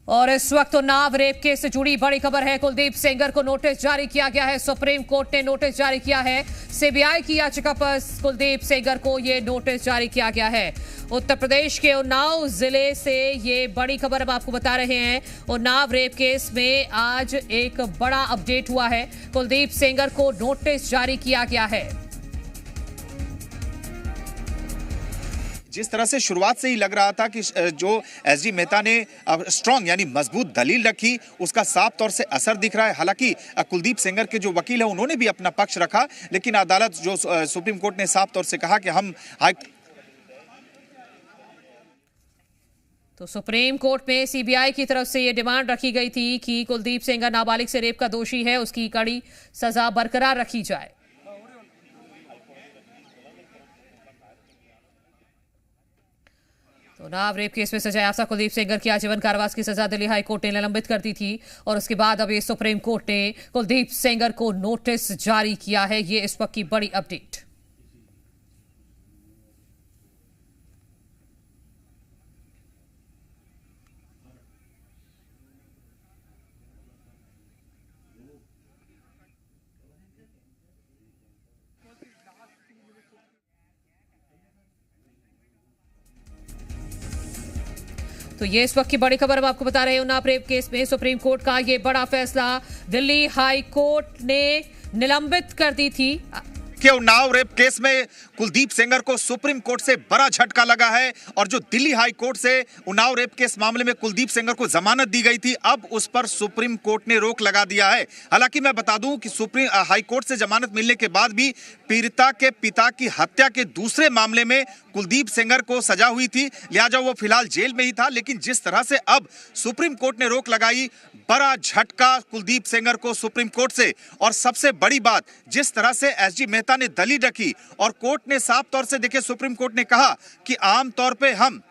और इस वक्त उन्नाव रेप केस से जुड़ी बड़ी खबर है। कुलदीप सेंगर को नोटिस जारी किया गया है। सुप्रीम कोर्ट ने नोटिस जारी किया है। सीबीआई की याचिका पर कुलदीप सेंगर को यह नोटिस जारी किया गया है। उत्तर प्रदेश के उन्नाव जिले से ये बड़ी खबर हम आपको बता रहे हैं। उन्नाव रेप केस में आज एक बड़ा अपडेट हुआ है। कुलदीप सेंगर को नोटिस जारी किया गया है। जिस तरह से शुरुआत से ही लग रहा था कि जो एसजी मेहता ने स्ट्रांग यानी मजबूत दलील रखी, उसका साफ तौर से असर दिख रहा है। हालांकि कुलदीप सेंगर के जो वकील है उन्होंने भी अपना पक्ष रखा, लेकिन अदालत जो सुप्रीम कोर्ट ने साफ तौर से कहा कि हम तो सुप्रीम कोर्ट में सीबीआई की तरफ से यह डिमांड रखी गई थी कि कुलदीप सेंगर नाबालिग से रेप का दोषी है, उसकी कड़ी सजा बरकरार रखी जाए। तो उन्नाव रेप केस में सजायाफ्ता कुलदीप सेंगर की आजीवन कारावास की सजा दिल्ली हाई कोर्ट ने निलंबित कर दी थी और उसके बाद अब ये सुप्रीम कोर्ट ने कुलदीप सेंगर को नोटिस जारी किया है। ये इस वक्त की बड़ी अपडेट। तो ये इस वक्त की बड़ी खबर हम आपको बता रहे हैं। उन्नाव रेप केस में सुप्रीम कोर्ट का ये बड़ा फैसला दिल्ली हाई कोर्ट ने निलंबित कर दी थी। कि उन्नाव रेप केस में कुलदीप सेंगर को सुप्रीम कोर्ट से बड़ा झटका लगा है और जो दिल्ली हाई कोर्ट से उन्नाव रेप केस मामले में कुलदीप सेंगर को जमानत दी गई थी, अब उस पर सुप्रीम कोर्ट ने रोक लगा दिया है। हालांकि मैं बता दूं कि सुप्रीम हाई कोर्ट से जमानत मिलने के बाद भी पीड़िता के पिता की हत्या के दूसरे मामले में कुलदीप सेंगर को सजा हुई थी, लिहाजा वो फिलहाल जेल में ही था। लेकिन जिस तरह से अब सुप्रीम कोर्ट ने रोक लगाई, बड़ा झटका कुलदीप सेंगर को सुप्रीम कोर्ट से। और सबसे बड़ी बात, जिस तरह से एसजी मेहता ने दलील रखी और कोर्ट ने साफ तौर से, देखिए सुप्रीम कोर्ट ने कहा कि आमतौर पे हम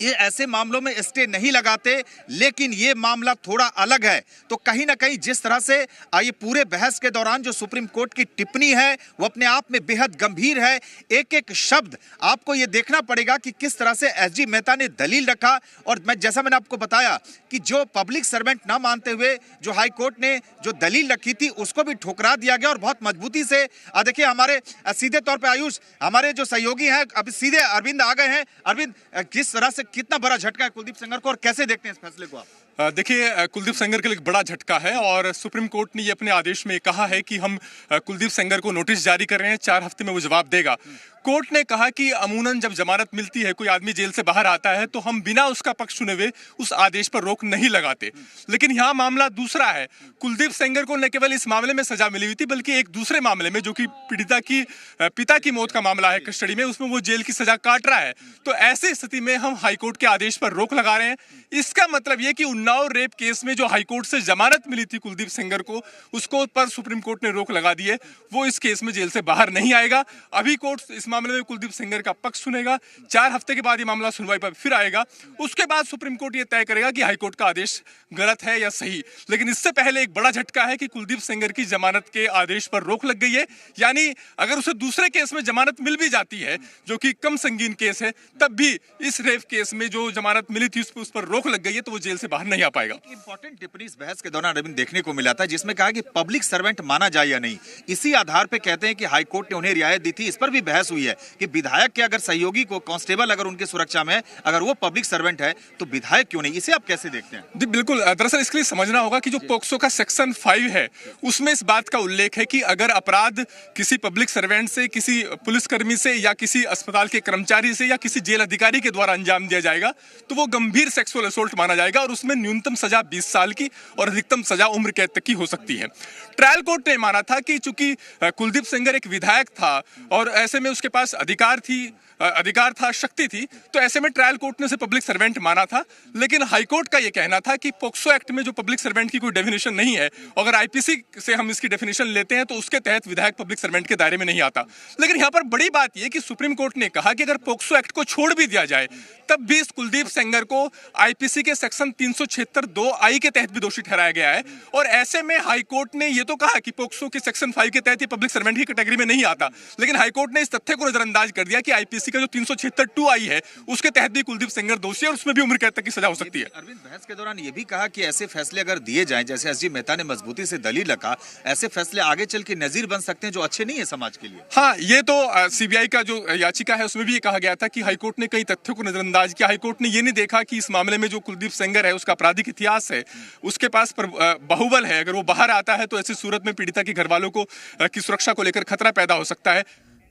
ये ऐसे मामलों में स्टे नहीं लगाते, लेकिन ये मामला थोड़ा अलग है। तो कहीं ना कहीं जिस तरह से ये पूरे बहस के दौरान जो सुप्रीम कोर्ट की टिप्पणी है वो अपने आप में बेहद गंभीर है। एक एक शब्द आपको ये देखना पड़ेगा कि किस तरह से एसजी मेहता ने दलील रखा। और जैसा मैंने आपको बताया कि जो पब्लिक सर्वेंट ना मानते हुए जो हाई कोर्ट ने जो दलील रखी थी उसको भी ठुकरा दिया गया और बहुत मजबूती से। देखिए हमारे सीधे तौर पर आयुष, हमारे जो सहयोगी हैं, अब सीधे अरविंद आ गए हैं। अरविंद, किस तरह से कितना बड़ा झटका है कुलदीप सेंगर को और कैसे देखते हैं इस फैसले को आप? देखिए, कुलदीप सेंगर के लिए एक बड़ा झटका है और सुप्रीम कोर्ट ने ये अपने आदेश में कहा है कि हम कुलदीप सेंगर को नोटिस जारी कर रहे हैं, 4 हफ्ते में वो जवाब देगा। कोर्ट ने कहा कि अमूनन जब जमानत मिलती है, कोई आदमी जेल से बाहर आता है, तो हम बिना उसका पक्ष सुने हुए उस आदेश पर रोक नहीं लगाते। लेकिन यहाँ मामला दूसरा है। कुलदीप सेंगर को न केवल इस मामले में सजा मिली हुई थी, बल्कि एक दूसरे मामले में, जो कि पीड़िता की पिता की मौत का मामला है कस्टडी में, उसमें वो जेल की सजा काट रहा है। तो ऐसी स्थिति में हम हाईकोर्ट के आदेश पर रोक लगा रहे हैं। इसका मतलब ये कि उन्नाव रेप केस में जो हाईकोर्ट से जमानत मिली थी कुलदीप सेंगर को, उसको पर सुप्रीम कोर्ट ने रोक लगा दी है। वो इस केस में जेल से बाहर नहीं आएगा। अभी कोर्ट इस मामले में कुलदीप सेंगर का पक्ष सुनेगा। 4 हफ्ते के बाद ये मामला सुनवाई पर फिर आएगा। उसके बाद सुप्रीम कोर्ट ये तय करेगा कि हाईकोर्ट का आदेश गलत है या सही। लेकिन इससे पहले एक बड़ा झटका है कि कुलदीप सेंगर की जमानत के आदेश पर रोक लग गई है। यानी अगर उसे दूसरे केस में जमानत मिल भी जाती है, जो कि कम संगीन केस है, तब भी इस रेप केस में जो जमानत मिली थी उस पर रोक लग गई है, तो वो जेल से बाहर नहीं आ पाएगा। इंपॉर्टेंट टिप्पणी इस बहस के दौरान रविंद्र देखने को मिला था, जिसमें कहा कि पब्लिक सर्वेंट माना जाए या नहीं। इसी आधार पे कहते हैं कि हाई कोर्ट ने उन्हें रियायत दी थी। इस पर भी बहस हुई है कि विधायक के अगर सहयोगी को, कांस्टेबल अगर उनकी सुरक्षा में, अगर वो पब्लिक सर्वेंट है तो विधायक क्यों नहीं? इसे आप कैसे देखते हैं? जी बिल्कुल, दरअसल इसके लिए समझना होगा कि जो पोक्सो का सेक्शन 5 है, उसमें इस बात का उल्लेख है कि अगर अपराध किसी पब्लिक सर्वेंट से, किसी पुलिसकर्मी से, या किसी अस्पताल के कर्मचारी से, या किसी जेल अधिकारी के द्वारा अंजाम दिया जाएगा, तो वो गंभीर सेक्सुअल असोल्ट माना जाएगा और उसमें न्यूनतम सजा 20 साल की और अधिकतम सजा उम्र कैद तक की हो सकती है। ट्रायल कोर्ट ने माना था कि चूंकि कुलदीप सेंगर एक विधायक था और ऐसे में उसके पास अधिकार था, शक्ति थी, तो ऐसे में ट्रायल कोर्ट ने उसे पब्लिक सर्वेंट माना था। लेकिन हाईकोर्ट का यह कहना था कि पोक्सो एक्ट में जो पब्लिक सर्वेंट की कोई डेफिनेशन नहीं है, अगर आईपीसी से हम इसकी डेफिनेशन लेते हैं तो उसके तहत विधायक पब्लिक सर्वेंट के दायरे में नहीं आता। लेकिन यहाँ पर बड़ी बात यह कि सुप्रीम कोर्ट ने कहा कि अगर पोक्सो एक्ट को छोड़ भी दिया जाए, तब भी इस कुलदीप सेंगर को आईपीसी के सेक्शन 376(2)(i) के तहत भी दोषी ठहराया गया है। और ऐसे में हाईकोर्ट ने यह तो कहा कि पोक्सो के सेक्शन 5 के तहत ये पब्लिक सर्वेंट की कैटेगरी में नहीं आता, लेकिन हाईकोर्ट ने इस तथ्य को नजरअंदाज कर दिया कि आईपीसी का जो 376(2) आई है उसके तहत भी कुलदीप सेंगर दोषी है और उसमें भी उम्र कैद तक की सजा हो सकती है। अरविंद, बहस के दौरान ये भी कहा कि ऐसे फैसले अगर दिए जाएं, जैसे एसजी मेहता ने मजबूती से दलील रखा, ऐसे फैसले आगे चल के नजीर बन सकते हैं जो अच्छे नहीं है समाज के लिए। हाँ, ये तो सीबीआई का जो याचिका है उसमें भी ये कहा गया था कि हाईकोर्ट ने कई तथ्यों को नजरअंदाज किया। हाईकोर्ट ने ये नहीं देखा कि इस मामले में जो कुलदीप सेंगर है उसका आपराधिक इतिहास है, उसके पास बाहुबल है, अगर वो बाहर आता है तो ऐसी सूरत में पीड़िता के घर वालों को की सुरक्षा को लेकर खतरा पैदा हो सकता है।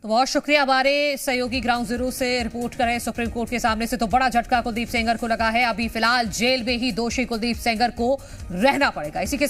तो बहुत शुक्रिया हमारे सहयोगी ग्राउंड जीरो से रिपोर्ट करें सुप्रीम कोर्ट के सामने से। तो बड़ा झटका कुलदीप सेंगर को लगा है, अभी फिलहाल जेल में ही दोषी कुलदीप सेंगर को रहना पड़ेगा। इसी के